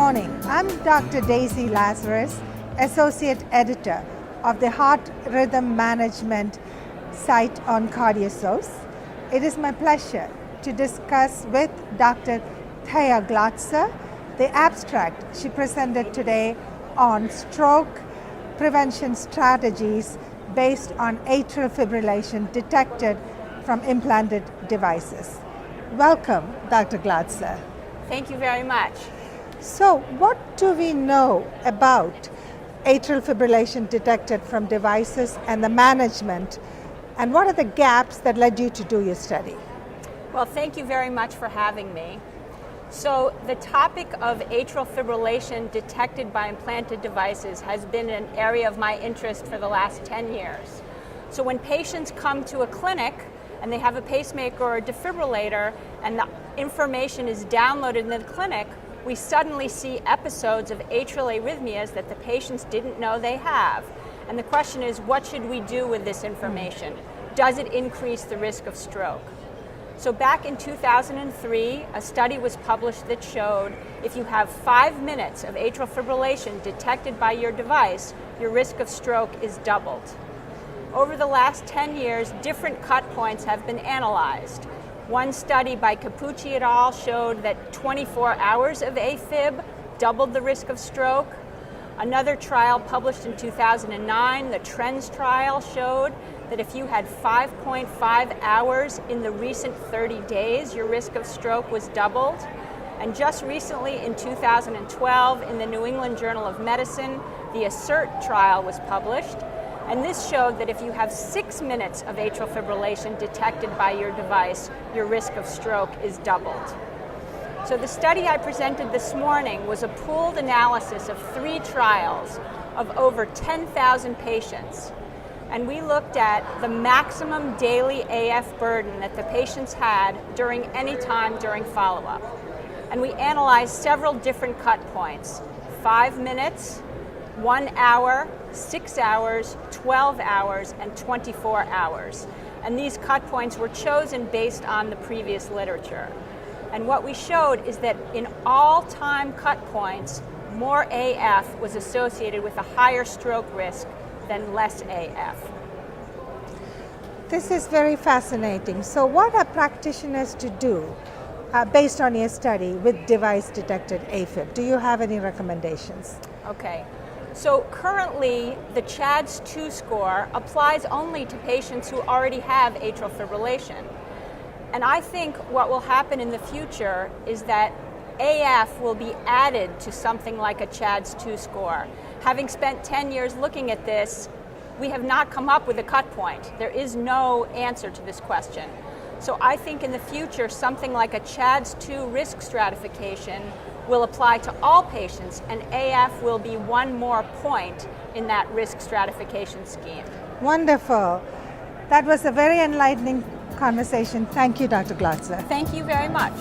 morning. I'm Dr. Daisy Lazarus, Associate Editor of the Heart Rhythm Management site on Cardiosource. It is my pleasure to discuss with Dr. Thea Glatzer the abstract she presented today on stroke prevention strategies based on atrial fibrillation detected from implanted devices. Welcome, Dr. Glatzer. Thank you very much. So, what do we know about atrial fibrillation detected from devices and the management, and what are the gaps that led you to do your study? Well, thank you very much for having me. So, the topic of atrial fibrillation detected by implanted devices has been an area of my interest for the last 10 years. So, when patients come to a clinic and they have a pacemaker or a defibrillator and the information is downloaded in the clinic, we suddenly see episodes of atrial arrhythmias that the patients didn't know they have. And the question is, what should we do with this information? Does it increase the risk of stroke? So back in 2003, a study was published that showed if you have 5 minutes of atrial fibrillation detected by your device, your risk of stroke is doubled. Over the last 10 years, different cut points have been analyzed. One study by Capucci et al. Showed that 24 hours of AFib doubled the risk of stroke. Another trial published in 2009, the TRENDS trial, showed that if you had 5.5 hours in the recent 30 days, your risk of stroke was doubled. And just recently in 2012, in the New England Journal of Medicine, the ASSERT trial was published. And this showed that if you have 6 minutes of atrial fibrillation detected by your device, your risk of stroke is doubled. So the study I presented this morning was a pooled analysis of 3 trials of over 10,000 patients. And we looked at the maximum daily AF burden that the patients had during any time during follow-up. And we analyzed several different cut points: 5 minutes, 1 hour, 6 hours, 12 hours, and 24 hours. And these cut points were chosen based on the previous literature. And what we showed is that in all time cut points, more AF was associated with a higher stroke risk than less AF. This is very fascinating. So what are practitioners to do based on your study with device-detected AFib? Do you have any recommendations? Okay. So currently, the CHADS-2 score applies only to patients who already have atrial fibrillation. And I think what will happen in the future is that AF will be added to something like a CHADS-2 score. Having spent 10 years looking at this, we have not come up with a cut point. There is no answer to this question. So I think in the future, something like a CHADS-2 risk stratification will apply to all patients, and AF will be one more point in that risk stratification scheme. Wonderful. That was a very enlightening conversation. Thank you, Dr. Glatzer. Thank you very much.